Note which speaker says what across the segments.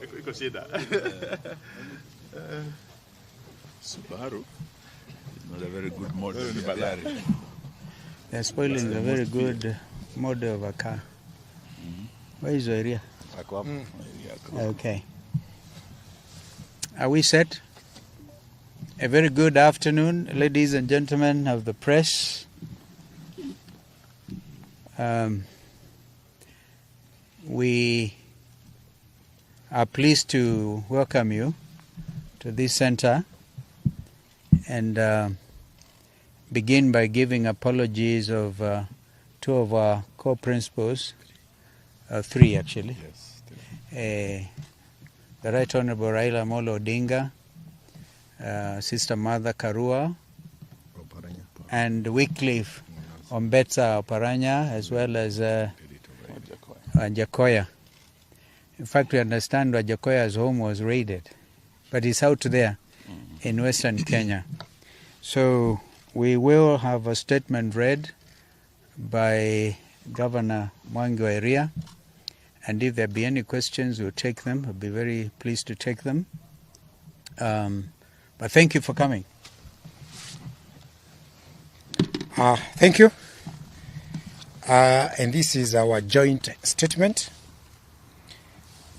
Speaker 1: Iko shida. Subaru is not a very good model.
Speaker 2: They're spoiling a very good model of a car. Where is your area? Okay. Are we set? A very good afternoon, ladies and gentlemen of the press. We are pleased to welcome you to this center and begin by giving apologies of two of our co-principals, three actually. Yes, the Right Honorable Raila Amolo Odinga, Sister Mother Karua, and Wycliffe Ombetsa Oparanya, as well as Wajakoya. In fact, we understand Wajakoya's home was raided, but he's out there in Western Kenya. So we will have a statement read by Governor Mwangi wa Iria, and if there be any questions, we'll take them. I'll be very pleased to take them. But thank you for coming.
Speaker 3: Thank you. And this is our joint statement.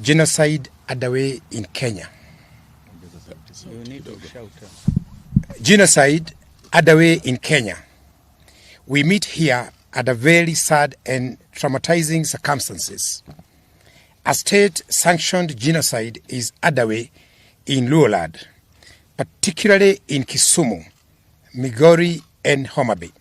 Speaker 3: Genocide underway in Kenya.
Speaker 2: You need to shout.
Speaker 3: Genocide underway in Kenya. We meet here under very sad and traumatizing circumstances. A state-sanctioned genocide is underway in Luoland, particularly in Kisumu, Migori, and Homa Bay.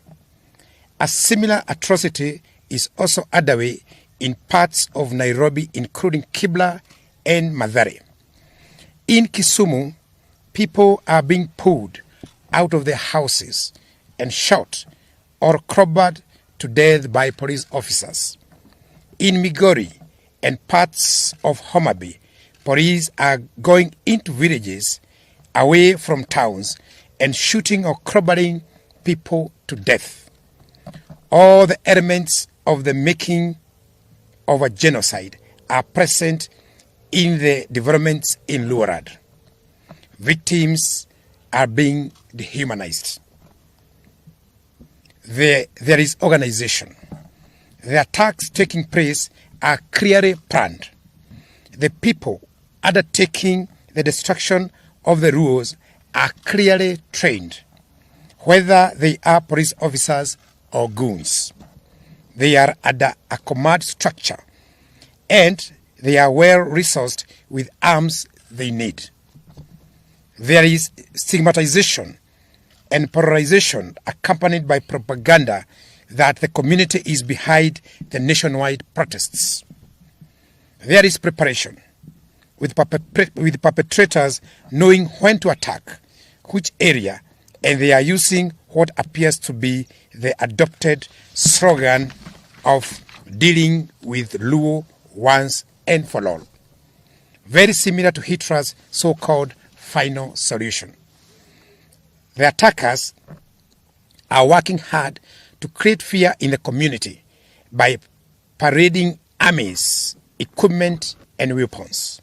Speaker 3: A similar atrocity is also underway in parts of Nairobi, including Kibra and Mathare. In Kisumu, people are being pulled out of their houses and shot or crowbarred to death by police officers. In Migori and parts of Homa Bay, police are going into villages away from towns and shooting or crowbarring people to death. All the elements of the making of a genocide are present in the developments in Luoland. Victims are being dehumanized. There is organization. The attacks taking place are clearly planned. The people undertaking the destruction of the rules are clearly trained, whether they are police officers or goons. They are under a command structure and they are well resourced with arms they need. There is stigmatization and polarization accompanied by propaganda that the community is behind the nationwide protests. There is preparation, with perpetrators knowing when to attack, which area, and they are using what appears to be the adopted slogan of dealing with Luo once and for all. Very similar to Hitler's so-called final solution. The attackers are working hard to create fear in the community by parading armies, equipment, and weapons.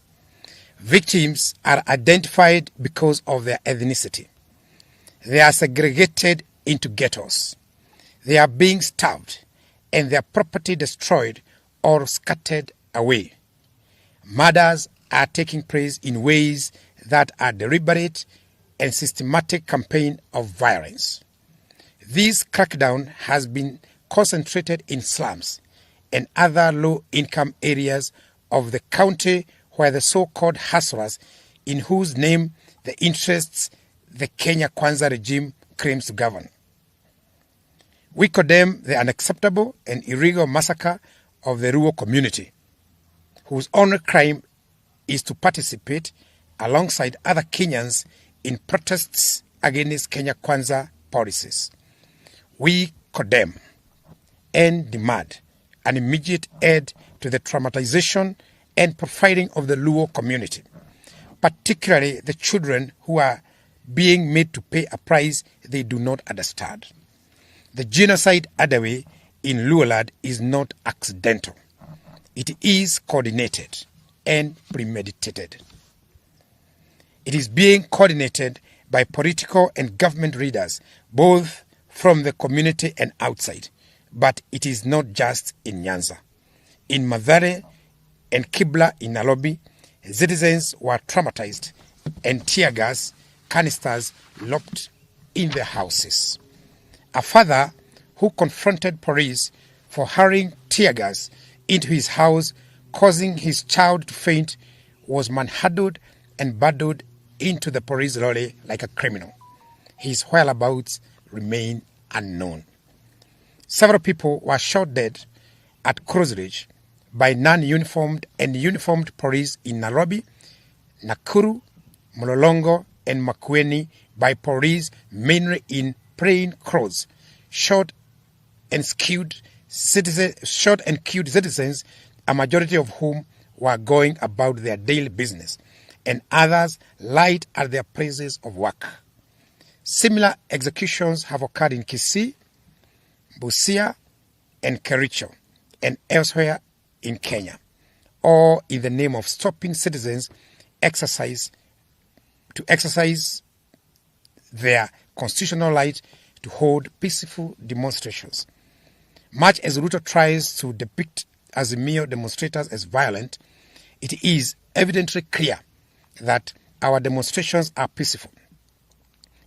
Speaker 3: Victims are identified because of their ethnicity. They are segregated into ghettos. They are being starved and their property destroyed or scattered away. Murders are taking place in ways that are deliberate and systematic campaign of violence. This crackdown has been concentrated in slums and other low-income areas of the county where the so-called hustlers, in whose name the interests the Kenya Kwanza regime claims to govern. We condemn the unacceptable and illegal massacre of the Luo community, whose only crime is to participate alongside other Kenyans in protests against Kenya Kwanza policies. We condemn and demand an immediate end to the traumatization and profiling of the Luo community, particularly the children who are being made to pay a price they do not understand. The genocide underway in Luoland is not accidental. It is coordinated and premeditated. It is being coordinated by political and government leaders, both from the community and outside. But it is not just in Nyanza. In Mathare and Kibla in Nairobi, citizens were traumatized and tear gas canisters lobbed in their houses. A father who confronted police for hurling tear gas into his house, causing his child to faint, was manhandled and bundled into the police lorry like a criminal. His whereabouts remain unknown. Several people were shot dead at Cross Ridge by non-uniformed and uniformed police in Nairobi, Nakuru, Mlolongo, and Makueni by police mainly in plain clothes, shot and killed citizens, a majority of whom were going about their daily business, and others lied at their places of work. Similar executions have occurred in Kisii, Busia, and Kericho, and elsewhere in Kenya, all in the name of stopping citizens to exercise their constitutional right to hold peaceful demonstrations. Much as Ruto tries to depict Azimio demonstrators as violent, it is evidently clear that our demonstrations are peaceful.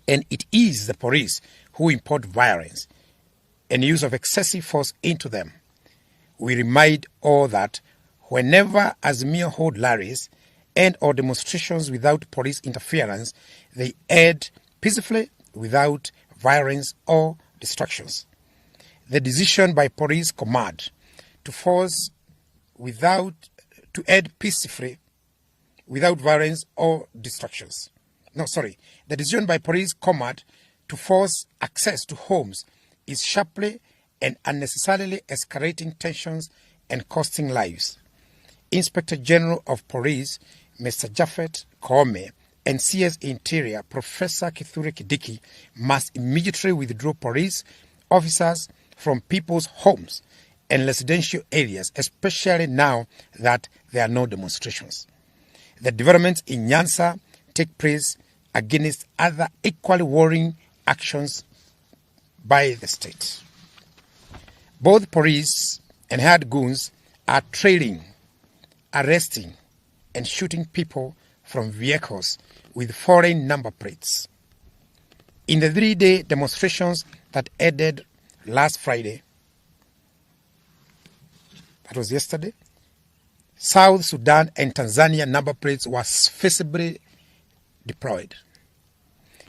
Speaker 3: And it is the police who import violence and use of excessive force into them. We remind all that whenever Azimio hold rallies and or demonstrations without police interference, they end peacefully without violence or destructions. The decision by police command to end peacefully without violence or destructions. The decision by police command to force access to homes is sharply and unnecessarily escalating tensions and costing lives. Inspector General of Police, Mr. Japhet Koome, and CS Interior, Professor Kithure Kindiki, must immediately withdraw police officers from people's homes and residential areas, especially now that there are no demonstrations. The developments in Nyanza take place against other equally worrying actions by the state. Both police and hired goons are trailing, arresting, and shooting people from vehicles with foreign number plates. In the 3-day demonstrations that ended last Friday, that was yesterday, South Sudan and Tanzania number plates were visibly deployed.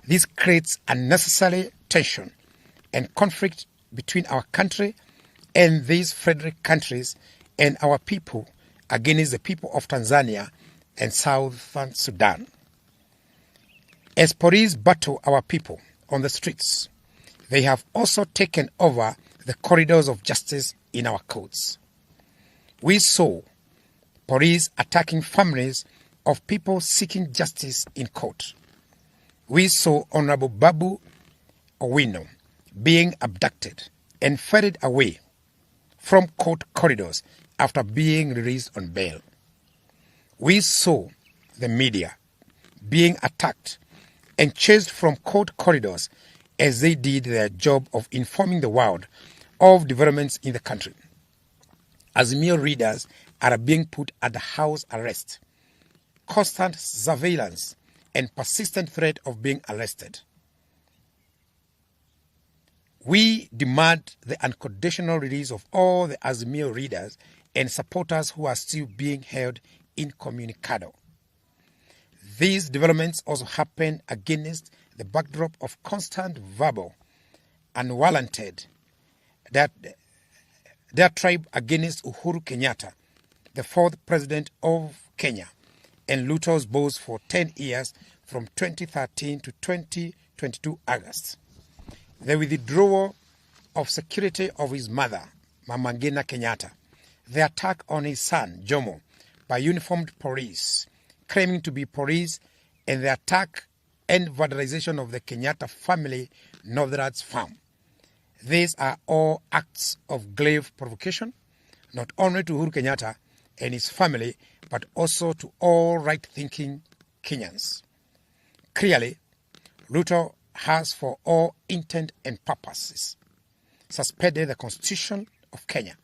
Speaker 3: This creates unnecessary tension and conflict between our country and these federal countries and our people against the people of Tanzania and Southern Sudan. As police battle our people on the streets, they have also taken over the corridors of justice in our courts. We saw police attacking families of people seeking justice in court. We saw Honorable Babu Owino being abducted and ferried away from court corridors after being released on bail. We saw the media being attacked and chased from court corridors as they did their job of informing the world of developments in the country. Azimio readers are being put under house arrest, constant surveillance, and persistent threat of being arrested. We demand the unconditional release of all the Azimio readers and supporters who are still being held incommunicado. These developments also happen against the backdrop of constant verbal, unwarranted, their tribe against Uhuru Kenyatta, the fourth president of Kenya, and Ruto's boss for 10 years from 2013 to 2022 August. The withdrawal of security of his mother, Mama Ngina Kenyatta, the attack on his son, Jomo, by uniformed police, claiming to be police, and the attack and vandalization of the Kenyatta family Northern's farm. These are all acts of grave provocation, not only to Uhuru Kenyatta, and his family, but also to all right-thinking Kenyans. Clearly, Ruto has, for all intent and purposes, suspended the Constitution of Kenya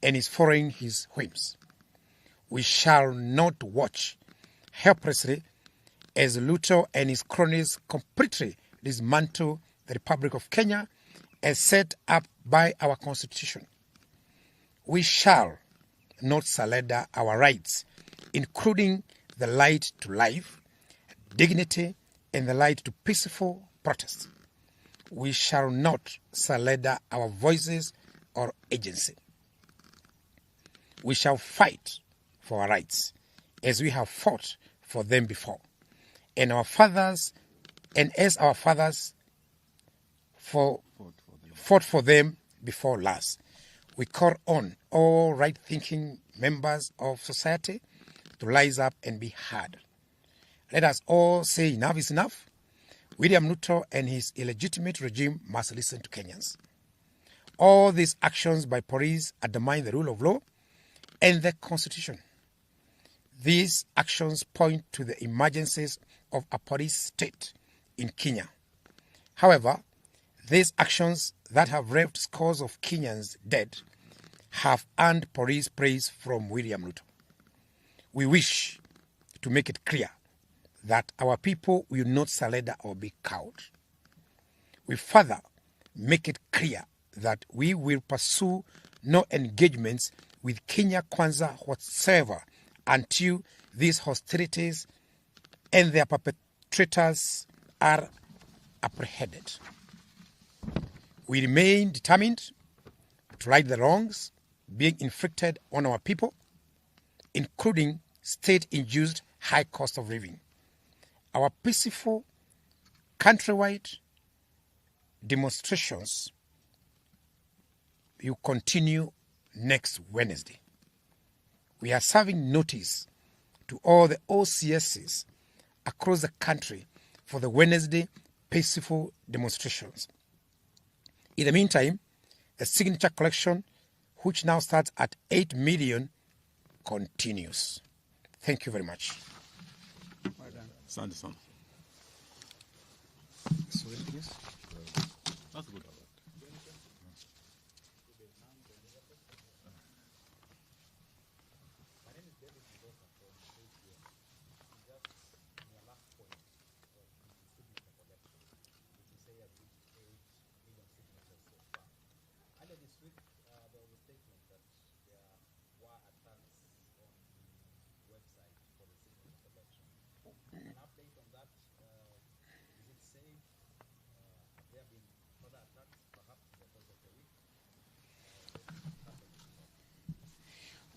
Speaker 3: and is following his whims. We shall not watch helplessly as Ruto and his cronies completely dismantle the Republic of Kenya as set up by our Constitution. We shall not surrender our rights, including the right to life, dignity, and the right to peaceful protest. We shall not surrender our voices or agency. We shall fight for our rights as we have fought for them before, and as our fathers fought for them before last. We call on all right-thinking members of society to rise up and be heard. Let us all say enough is enough. William Ruto and his illegitimate regime must listen to Kenyans. All these actions by police undermine the rule of law and the Constitution. These actions point to the emergencies of a police state in Kenya. However, these actions that have left scores of Kenyans dead have earned police praise from William Ruto. We wish to make it clear that our people will not surrender or be cowed. We further make it clear that we will pursue no engagements with Kenya Kwanza whatsoever until these hostilities and their perpetrators are apprehended. We remain determined to right the wrongs being inflicted on our people, including state-induced high cost of living. Our peaceful countrywide demonstrations will continue next Wednesday. We are serving notice to all the OCSs across the country for the Wednesday peaceful demonstrations. In the meantime, the signature collection, which now starts at 8 million, continues. Thank you very much.
Speaker 1: Asante sana.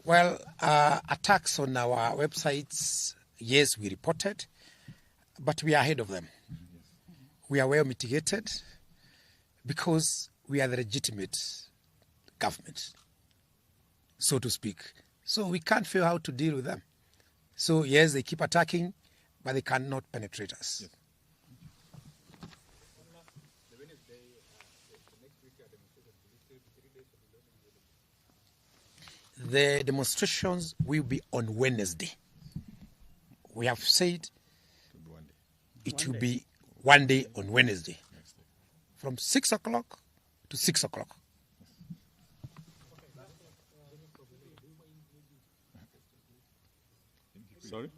Speaker 3: Well, attacks on our websites, yes, we reported, but we are ahead of them. We are well mitigated because we are the legitimate government, so to speak. So we can't figure out how to deal with them. So yes, they keep attacking, but they cannot penetrate us. Yes. The demonstrations will be on Wednesday. We have said it will be one day on Wednesday, from 6 o'clock to 6 o'clock.
Speaker 1: Sorry?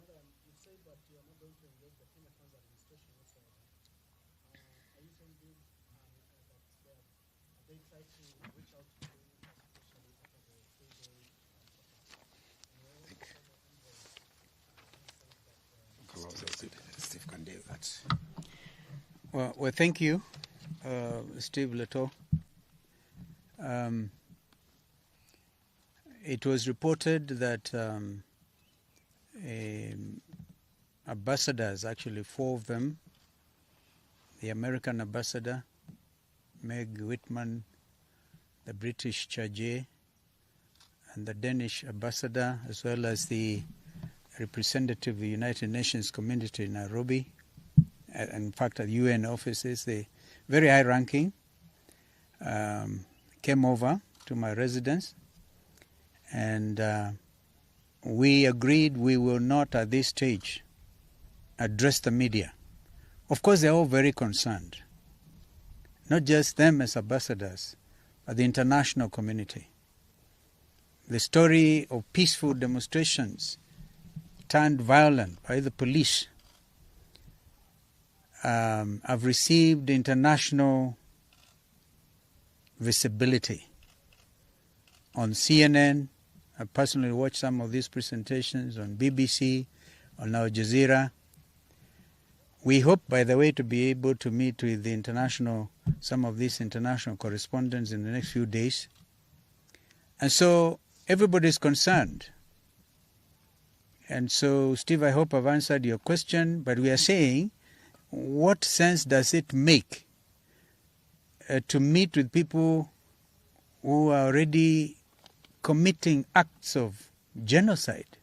Speaker 3: Steve can do that.
Speaker 2: Well, thank you, Steve Leto. It was reported that ambassadors, actually 4 of them, the American ambassador, Meg Whitman, the British Chargé, and the Danish ambassador, as well as the representative of the United Nations community in Nairobi, in fact at UN offices, the very high ranking, came over to my residence and we agreed we will not at this stage address the media. Of course, they're all very concerned. Not just them as ambassadors, but the international community. The story of peaceful demonstrations turned violent by the police have received international visibility. On CNN, I personally watched some of these presentations, on BBC, on Al Jazeera. We hope, by the way, to be able to meet with the some of these international correspondents in the next few days. And so everybody is concerned. And so, Steve, I hope I've answered your question, but we are saying, what sense does it make to meet with people who are already committing acts of genocide?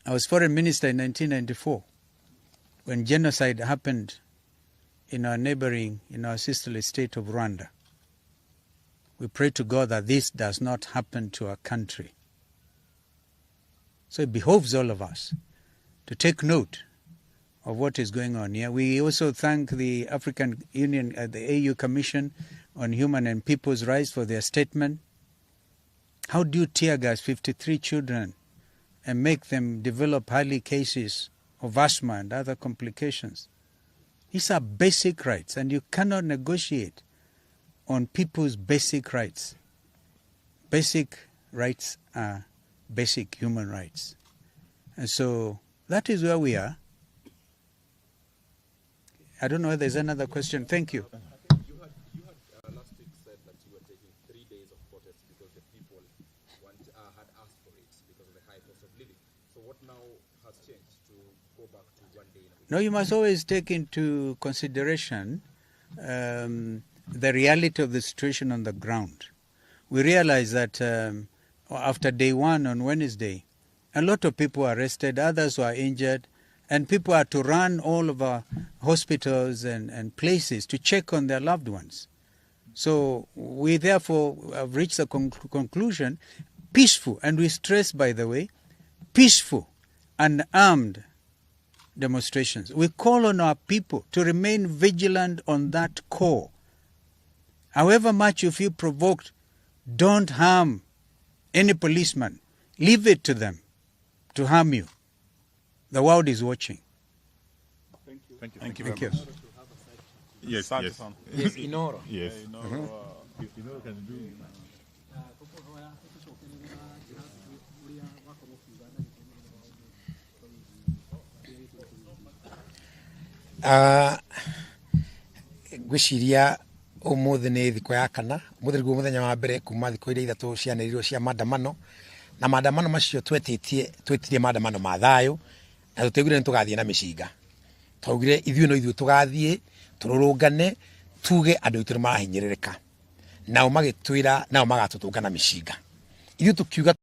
Speaker 2: I was foreign minister in 1994 when genocide happened in our sisterly state of Rwanda. We pray to God that this does not happen to our country. So it behoves all of us to take note of what is going on here. We also thank the African Union, the AU Commission on Human and People's Rights for their statement. How do you tear gas 53 children and make them develop highly cases of asthma and other complications? These are basic rights, and you cannot negotiate on people's basic rights. Basic rights are basic human rights. And so that is where we are. I don't know if there's another question. Thank you.
Speaker 4: I think you had last week said that you were taking 3 days of protest because the people had asked for it because of the high cost of living. So what now has changed to go back to 1 day?
Speaker 2: No, you must always take into consideration the reality of the situation on the ground. We realize that after day one on Wednesday, a lot of people were arrested, others were injured, and people are to run all of our hospitals and places to check on their loved ones. So we therefore have reached a conclusion, peaceful, and we stress, by the way, peaceful and armed demonstrations. We call on our people to remain vigilant on that core. However much you feel provoked, don't harm any policeman. Leave it to them to harm you. The world is watching.
Speaker 1: Thank you.
Speaker 2: Thank you.
Speaker 1: Yes, yes.
Speaker 3: Yes, Inoro.
Speaker 1: Yes.
Speaker 4: Inoro can do.
Speaker 3: Gwiciria umuthi ni thiko ya kana muthi guo muthenya wa mbere kuma thiko ira ithatu cianiririo cia maandamano na maandamano macio twetirie maandamano ma thayo na tutegire tugathie na mishinga twaugire ithuĩ no ithuĩ tugathie tururungane tuge andu itu marahinyĩrĩrĩka nao magitwira nao magatutunga na mishinga ithuĩ tukiuga